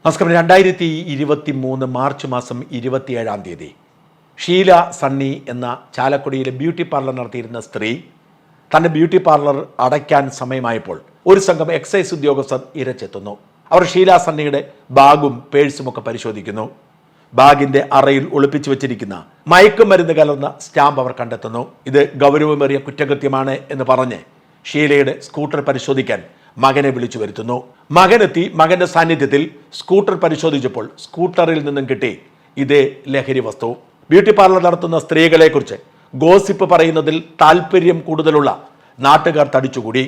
നമസ്കാരം. 2023 മാർച്ച് മാസം 27-ാം തീയതി ഷീല സണ്ണി എന്ന ചാലക്കുടിയിലെ ബ്യൂട്ടി പാർലർ നടത്തിയിരുന്ന സ്ത്രീ തൻ്റെ ബ്യൂട്ടി പാർലർ അടയ്ക്കാൻ സമയമായപ്പോൾ ഒരു സംഘം എക്സൈസ് ഉദ്യോഗസ്ഥർ ഇരച്ചെത്തുന്നു. അവർ ഷീല സണ്ണിയുടെ ബാഗും പേഴ്സുമൊക്കെ പരിശോധിക്കുന്നു. ബാഗിൻ്റെ അറയിൽ ഒളിപ്പിച്ചു വെച്ചിരിക്കുന്ന മയക്കുമരുന്ന് കലർന്ന സ്റ്റാമ്പ് അവർ കണ്ടെത്തുന്നു. ഇത് ഗൗരവമേറിയ കുറ്റകൃത്യമാണ് എന്ന് പറഞ്ഞ് ഷീലയുടെ സ്കൂട്ടർ പരിശോധിക്കാൻ മകനെ വിളിച്ചു വരുത്തുന്നു. മകനെത്തി മകന്റെ സാന്നിധ്യത്തിൽ സ്കൂട്ടർ പരിശോധിച്ചപ്പോൾ സ്കൂട്ടറിൽ നിന്നും കിട്ടി ഇതേ ലഹരി വസ്തു. ബ്യൂട്ടി പാർലർ നടത്തുന്ന സ്ത്രീകളെക്കുറിച്ച് ഗോസിപ്പ് പറയുന്നതിൽ താല്പര്യം കൂടുതലുള്ള നാട്ടുകാർ തടിച്ചുകൂടി.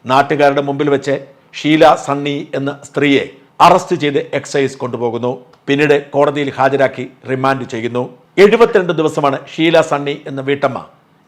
നാട്ടുകാരുടെ മുമ്പിൽ വെച്ച് ഷീല സണ്ണി എന്ന സ്ത്രീയെ അറസ്റ്റ് ചെയ്ത് എക്സൈസ് കൊണ്ടുപോകുന്നു. പിന്നീട് കോടതിയിൽ ഹാജരാക്കി റിമാൻഡ് ചെയ്യുന്നു. 72 ദിവസമാണ് ഷീല സണ്ണി എന്ന വീട്ടമ്മ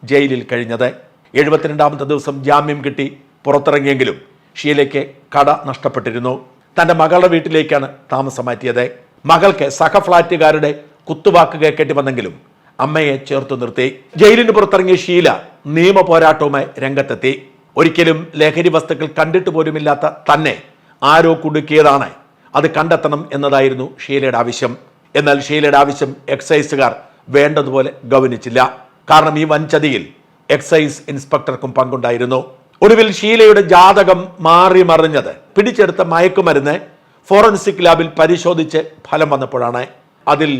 ജയിലിൽ കഴിഞ്ഞത്. 72ാമത്തെ ദിവസം ജാമ്യം കിട്ടി പുറത്തിറങ്ങിയെങ്കിലും ഷീലയ്ക്ക് കട നഷ്ടപ്പെട്ടിരുന്നു. തൻ്റെ മകളുടെ വീട്ടിലേക്കാണ് താമസം മാറ്റിയത്. മകൾക്ക് സഹ ഫ്ലാറ്റുകാരുടെ കുത്തുവാക്ക് കേൾക്കേണ്ടി വന്നെങ്കിലും അമ്മയെ ചേർത്തു നിർത്തി. ജയിലിന് പുറത്തിറങ്ങിയ ഷീല നിയമ പോരാട്ടവുമായി രംഗത്തെത്തി. ഒരിക്കലും ലഹരി വസ്തുക്കൾ കണ്ടിട്ട് പോലുമില്ലാത്ത തന്നെ ആരോ കുടുക്കിയതാണ്, അത് കണ്ടെത്തണം എന്നതായിരുന്നു ഷീലയുടെ ആവശ്യം. എന്നാൽ ഷീലയുടെ ആവശ്യം എക്സൈസുകാർ വേണ്ടതുപോലെ ഗൗനിച്ചില്ല. കാരണം ഈ വൻചതിയിൽ എക്സൈസ് ഇൻസ്പെക്ടർക്കും പങ്കുണ്ടായിരുന്നു. ഒടുവിൽ ഷീലയുടെ ജാതകം മാറി മറിഞ്ഞത് പിടിച്ചെടുത്ത മയക്കുമരുന്ന് ഫോറൻസിക് ലാബിൽ പരിശോധിച്ച് ഫലം വന്നപ്പോഴാണ്. അതിൽ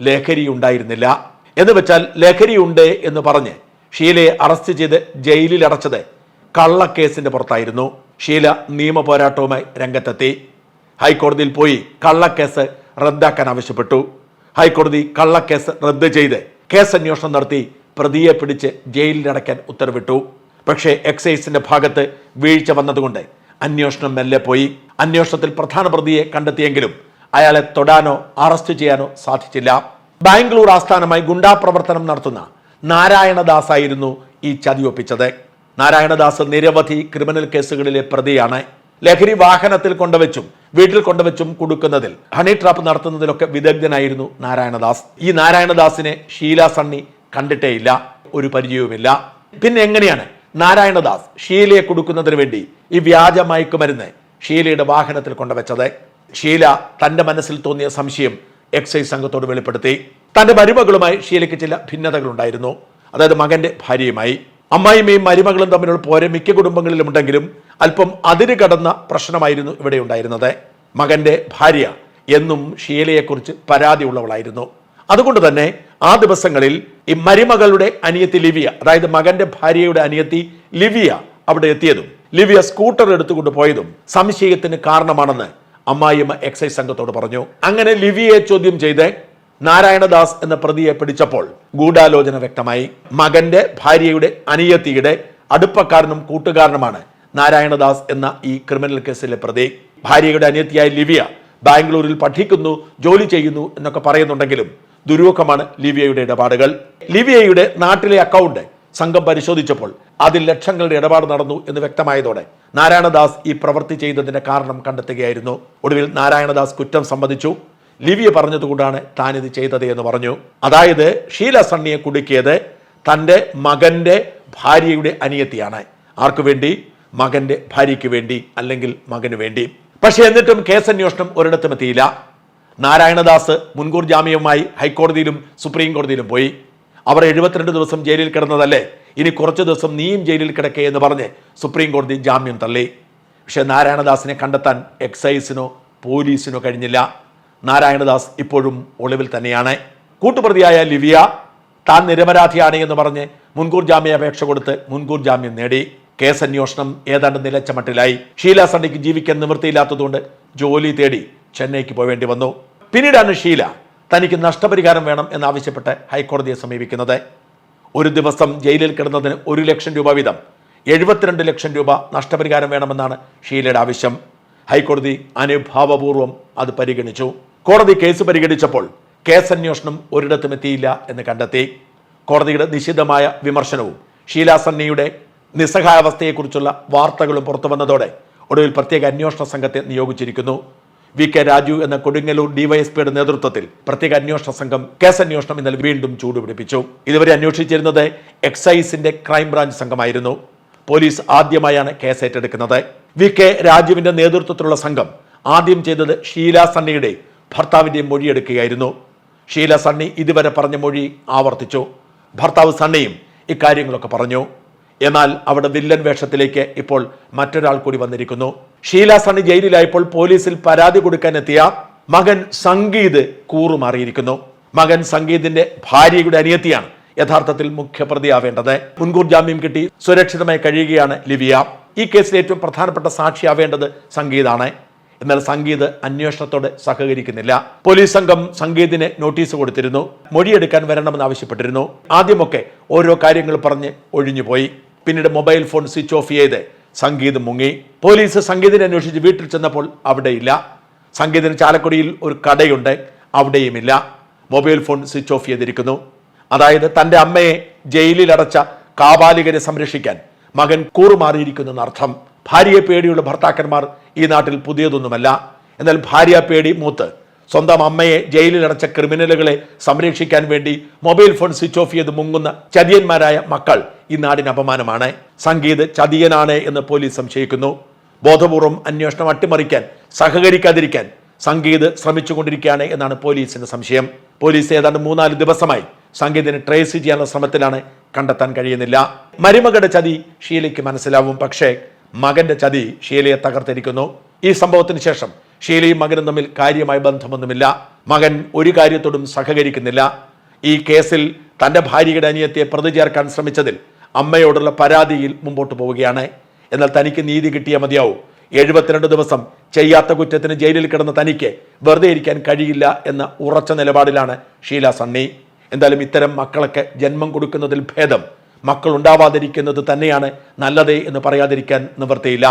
ലഹരി ഉണ്ടായിരുന്നില്ല. എന്ന് വെച്ചാൽ ലഹരിയുണ്ട് എന്ന് പറഞ്ഞ് ഷീലയെ അറസ്റ്റ് ചെയ്ത് ജയിലിൽ അടച്ചത് കള്ളക്കേസിന്റെ പുറത്തായിരുന്നു. ഷീല നിയമ പോരാട്ടവുമായി രംഗത്തെത്തി. ഹൈക്കോടതിയിൽ പോയി കള്ളക്കേസ് റദ്ദാക്കാൻ ആവശ്യപ്പെട്ടു. ഹൈക്കോടതി കള്ളക്കേസ് റദ്ദ് ചെയ്ത് കേസ് അന്വേഷണം നടത്തി പ്രതിയെ പിടിച്ച് ജയിലിലടയ്ക്കാൻ ഉത്തരവിട്ടു. പക്ഷേ എക്സൈസിന്റെ ഭാഗത്ത് വീഴ്ച വന്നതുകൊണ്ട് അന്വേഷണം മെല്ലെ പോയി. അന്വേഷണത്തിൽ പ്രധാന പ്രതിയെ കണ്ടെത്തിയെങ്കിലും അയാളെ തൊടാനോ അറസ്റ്റ് ചെയ്യാനോ സാധിച്ചില്ല. ബാംഗ്ലൂർ ആസ്ഥാനമായി ഗുണ്ടാ പ്രവർത്തനം നടത്തുന്ന നാരായണദാസ് ആയിരുന്നു ഈ ചതിയൊപ്പിച്ചത്. നാരായണദാസ് നിരവധി ക്രിമിനൽ കേസുകളിലെ പ്രതിയാണ്. ലഹരി വാഹനത്തിൽ കൊണ്ടുവച്ചും വീട്ടിൽ കൊണ്ടുവച്ചും കൊടുക്കുന്നതിൽ ഹണി ട്രാപ്പ് നടത്തുന്നതിലൊക്കെ വിദഗ്ധനായിരുന്നു നാരായണദാസ്. ഈ നാരായണദാസിനെ ഷീല സണ്ണി കണ്ടിട്ടേയില്ല, ഒരു പരിചയവുമില്ല. പിന്നെ എങ്ങനെയാണ് നാരായണദാസ് ഷീലയെ കൊടുക്കുന്നതിന് വേണ്ടി ഈ വ്യാജ മയക്കുമരുന്ന് ഷീലയുടെ വാഹനത്തിൽ കൊണ്ടുവച്ചത്? ഷീല തന്റെ മനസ്സിൽ തോന്നിയ സംശയം എക്സൈസ് സംഘത്തോട് വെളിപ്പെടുത്തി. തന്റെ മരുമകളുമായി ഷീലയ്ക്ക് ചില ഭിന്നതകളുണ്ടായിരുന്നു. അതായത് മകന്റെ ഭാര്യയുമായി. അമ്മായിമ്മയും മരുമകളും തമ്മിലുള്ള പോരെ മിക്ക കുടുംബങ്ങളിലും ഉണ്ടെങ്കിലും അല്പം അതിര് കടന്ന പ്രശ്നമായിരുന്നു ഇവിടെ ഉണ്ടായിരുന്നത്. മകന്റെ ഭാര്യ എന്നും ഷീലയെക്കുറിച്ച് പരാതി ഉള്ളവളായിരുന്നു. അതുകൊണ്ട് തന്നെ ആ ദിവസങ്ങളിൽ ഈ മരുമകളുടെ അനിയത്തി ലിവിയ, അതായത് മകന്റെ ഭാര്യയുടെ അനിയത്തി ലിവിയ അവിടെ എത്തിയതും ലിവിയ സ്കൂട്ടർ എടുത്തുകൊണ്ട് പോയതും സംശയത്തിന് കാരണമാണെന്ന് അമ്മായിയമ്മ എക്സൈസ് സംഘത്തോട് പറഞ്ഞു. അങ്ങനെ ലിവിയെ ചോദ്യം ചെയ്ത് നാരായണദാസ് എന്ന പ്രതിയെ പിടിച്ചപ്പോൾ ഗൂഢാലോചന വ്യക്തമായി. മകന്റെ ഭാര്യയുടെ അനിയത്തിയുടെ അടുപ്പക്കാരനും കൂട്ടുകാരനുമാണ് നാരായണദാസ് എന്ന ഈ ക്രിമിനൽ കേസിലെ പ്രതി. ഭാര്യയുടെ അനിയത്തിയായ ലിവിയ ബാംഗ്ലൂരിൽ പഠിക്കുന്നു, ജോലി ചെയ്യുന്നു എന്നൊക്കെ പറയുന്നുണ്ടെങ്കിലും ദുരൂഹമാണ് ലിവിയയുടെ ഇടപാടുകൾ. ലിവിയയുടെ നാട്ടിലെ അക്കൗണ്ട് സംഘം പരിശോധിച്ചപ്പോൾ അതിൽ ലക്ഷങ്ങളുടെ ഇടപാട് നടന്നു എന്ന് വ്യക്തമായതോടെ നാരായണദാസ് ഈ പ്രവൃത്തി ചെയ്തതിന്റെ കാരണം കണ്ടെത്തുകയായിരുന്നു. ഒടുവിൽ നാരായണദാസ് കുറ്റം സമ്മതിച്ചു. ലിവിയ പറഞ്ഞതുകൊണ്ടാണ് താനിത് ചെയ്തത് എന്ന് പറഞ്ഞു. അതായത് ഷീല സണ്ണിയെ കുടുക്കിയത് തൻ്റെ മകന്റെ ഭാര്യയുടെ അനിയത്തിയാണ്. ആർക്കു വേണ്ടി? മകന്റെ ഭാര്യയ്ക്ക് വേണ്ടി, അല്ലെങ്കിൽ മകന് വേണ്ടി. പക്ഷെ എന്നിട്ടും കേസന്വേഷണം ഒരിടത്തും എത്തിയില്ല. നാരായണദാസ് മുൻകൂർ ജാമ്യവുമായി ഹൈക്കോടതിയിലും സുപ്രീം കോടതിയിലും പോയി. അവർ 72 ദിവസം ജയിലിൽ കിടന്നതല്ലേ, ഇനി കുറച്ച് ദിവസം നീയും ജയിലിൽ കിടക്കേ എന്ന് പറഞ്ഞ് സുപ്രീം കോടതി ജാമ്യം തള്ളി. പക്ഷെ നാരായണദാസിനെ കണ്ടെത്താൻ എക്സൈസിനോ പോലീസിനോ കഴിഞ്ഞില്ല. നാരായണദാസ് ഇപ്പോഴും ഒളിവിൽ തന്നെയാണ്. കൂട്ടുപ്രതിയായ ലിവിയ താൻ നിരപരാധിയാണ് എന്ന് പറഞ്ഞ് മുൻകൂർ ജാമ്യാപേക്ഷ കൊടുത്ത് മുൻകൂർ ജാമ്യം നേടി. കേസന്വേഷണം ഏതാണ്ട് നിലച്ച മട്ടിലായി. ഷീല സണ്ണിക്ക് ജീവിക്കാൻ നിവൃത്തിയില്ലാത്തതുകൊണ്ട് ജോലി തേടി ചെന്നൈക്ക് പോവേണ്ടി വന്നു. പിന്നീടാണ് ഷീല തനിക്ക് നഷ്ടപരിഹാരം വേണം എന്നാവശ്യപ്പെട്ട് ഹൈക്കോടതിയെ സമീപിക്കുന്നത്. ഒരു ദിവസം ജയിലിൽ കിടന്നതിന് 1 ലക്ഷം രൂപ വീതം 72 ലക്ഷം രൂപ നഷ്ടപരിഹാരം വേണമെന്നാണ് ഷീലയുടെ ആവശ്യം. ഹൈക്കോടതി അനുഭാവപൂർവ്വം അത് പരിഗണിച്ചു. കോടതി കേസ് പരിഗണിച്ചപ്പോൾ കേസന്വേഷണം ഒരിടത്തും എത്തിയില്ല എന്ന് കണ്ടെത്തി. കോടതിയുടെ നിശിതമായ വിമർശനവും ഷീല സണ്ണിയുടെ നിസ്സഹായാവസ്ഥയെക്കുറിച്ചുള്ള വാർത്തകളും പുറത്തു വന്നതോടെ ഒടുവിൽ പ്രത്യേക അന്വേഷണ സംഘത്തെ നിയോഗിച്ചിരിക്കുന്നു. വി കെ രാജു എന്ന കൊടുങ്ങല്ലൂർ ഡിവൈഎസ്പിയുടെ നേതൃത്വത്തിൽ പ്രത്യേക അന്വേഷണ സംഘം കേസന്വേഷണം ഇന്നലെ വീണ്ടും ചൂടുപിടിപ്പിച്ചു. ഇതുവരെ അന്വേഷിച്ചിരുന്നത് എക്സൈസിന്റെ ക്രൈംബ്രാഞ്ച് സംഘമായിരുന്നു. പോലീസ് ആദ്യമായാണ് കേസ് ഏറ്റെടുക്കുന്നത്. വി കെ രാജുവിന്റെ നേതൃത്വത്തിലുള്ള സംഘം ആദ്യം ചെയ്തത് ഷീല സണ്ണിയുടെ ഭർത്താവിൻ്റെ മൊഴിയെടുക്കുകയായിരുന്നു. ഷീല സണ്ണി ഇതുവരെ പറഞ്ഞ മൊഴി ആവർത്തിച്ചു. ഭർത്താവ് സണ്ണിയും ഇക്കാര്യങ്ങളൊക്കെ പറഞ്ഞു. എന്നാൽ അവിടെ വില്ലൻ വേഷത്തിലേക്ക് ഇപ്പോൾ മറ്റൊരാൾ കൂടി വന്നിരിക്കുന്നു. ഷീല സണ്ണി ജയിലിലായപ്പോൾ പോലീസിൽ പരാതി കൊടുക്കാനെത്തിയ മകൻ സംഗീത് കൂറുമാറിയിരിക്കുന്നു. മകൻ സംഗീതിന്റെ ഭാര്യയുടെ അനിയത്തിയാണ് യഥാർത്ഥത്തിൽ മുഖ്യപ്രതിയാവേണ്ടത്. മുൻകൂർ ജാമ്യം കിട്ടി സുരക്ഷിതമായി കഴിയുകയാണ് ലിവിയ. ഈ കേസിൽ ഏറ്റവും പ്രധാനപ്പെട്ട സാക്ഷിയാവേണ്ടത് സംഗീതാണ്. എന്നാൽ സംഗീത് അന്വേഷണത്തോട് സഹകരിക്കുന്നില്ല. പോലീസ് സംഘം സംഗീതിന് നോട്ടീസ് കൊടുത്തിരുന്നു, മൊഴിയെടുക്കാൻ വരണമെന്ന് ആവശ്യപ്പെട്ടിരുന്നു. ആദ്യമൊക്കെ ഓരോ കാര്യങ്ങൾ പറഞ്ഞ് ഒഴിഞ്ഞുപോയി. പിന്നീട് മൊബൈൽ ഫോൺ സ്വിച്ച് ഓഫ് ചെയ്ത് സംഗീത് മുങ്ങി. പോലീസ് സംഗീതിനെ അന്വേഷിച്ച് വീട്ടിൽ ചെന്നപ്പോൾ അവിടെയില്ല. സംഗീതിന് ചാലക്കുടിയിൽ ഒരു കടയുണ്ട്, അവിടെയുമില്ല. മൊബൈൽ ഫോൺ സ്വിച്ച് ഓഫ് ചെയ്തിരിക്കുന്നു. അതായത് തൻ്റെ അമ്മയെ ജയിലിൽ അടച്ച കാപാലികരെ സംരക്ഷിക്കാൻ മകൻ കൂറുമാറിയിരിക്കുന്നു എന്നർത്ഥം. ഭാര്യയെ പേടിയുള്ള ഭർത്താക്കന്മാർ ഈ നാട്ടിൽ പുതിയതൊന്നുമല്ല. എന്നാൽ ഭാര്യ പേടി മൂത്ത് സ്വന്തം അമ്മയെ ജയിലിൽ അടച്ച ക്രിമിനലുകളെ സംരക്ഷിക്കാൻ വേണ്ടി മൊബൈൽ ഫോൺ സ്വിച്ച് ഓഫ് ചെയ്ത് മുങ്ങുന്ന ചതിയന്മാരായ മക്കൾ ഈ നാടിന് അപമാനമാണ്. സംഗീത് ചതിയനാണ് എന്ന് പോലീസ് സംശയിക്കുന്നു. ബോധപൂർവം അന്വേഷണം അട്ടിമറിക്കാൻ സഹകരിക്കാതിരിക്കാൻ സംഗീത് ശ്രമിച്ചുകൊണ്ടിരിക്കുകയാണ് എന്നാണ് പോലീസിന്റെ സംശയം. പോലീസ് ഏതാണ്ട് 3-4 ദിവസമായി സംഗീതിനെ ട്രേസ് ചെയ്യാനുള്ള ശ്രമത്തിലാണ്, കണ്ടെത്താൻ കഴിയുന്നില്ല. മരുമകളുടെ ചതി ഷീലയ്ക്ക് മനസ്സിലാവും, പക്ഷേ മകന്റെ ചതി ഷീലയെ തകർത്തിരിക്കുന്നു. ഈ സംഭവത്തിന് ശേഷം ഷീലയും മകനും തമ്മിൽ കാര്യമായ ബന്ധമൊന്നുമില്ല. മകൻ ഒരു കാര്യത്തോടും സഹകരിക്കുന്നില്ല. ഈ കേസിൽ തൻ്റെ ഭാര്യയുടെ അനിയത്തിയെ പ്രതി ചേർക്കാൻ ശ്രമിച്ചതിൽ അമ്മയോടുള്ള പരാതിയിൽ മുമ്പോട്ട് പോവുകയാണ്. എന്നാൽ തനിക്ക് നീതി കിട്ടിയേ മതിയാവും. 72 ദിവസം ചെയ്യാത്ത കുറ്റത്തിന് ജയിലിൽ കിടന്ന തനിക്ക് വെറുതെ ഇരിക്കാൻ കഴിയില്ല എന്ന ഉറച്ച നിലപാടിലാണ് ഷീല സണ്ണി. എന്തായാലും ഇത്തരം മക്കളൊക്കെ ജന്മം കൊടുക്കുന്നതിൽ ഭേദം മക്കൾ ഉണ്ടാവാതിരിക്കുന്നത് തന്നെയാണ് നല്ലത് എന്ന് പറയാതിരിക്കാൻ നിവൃത്തിയില്ല.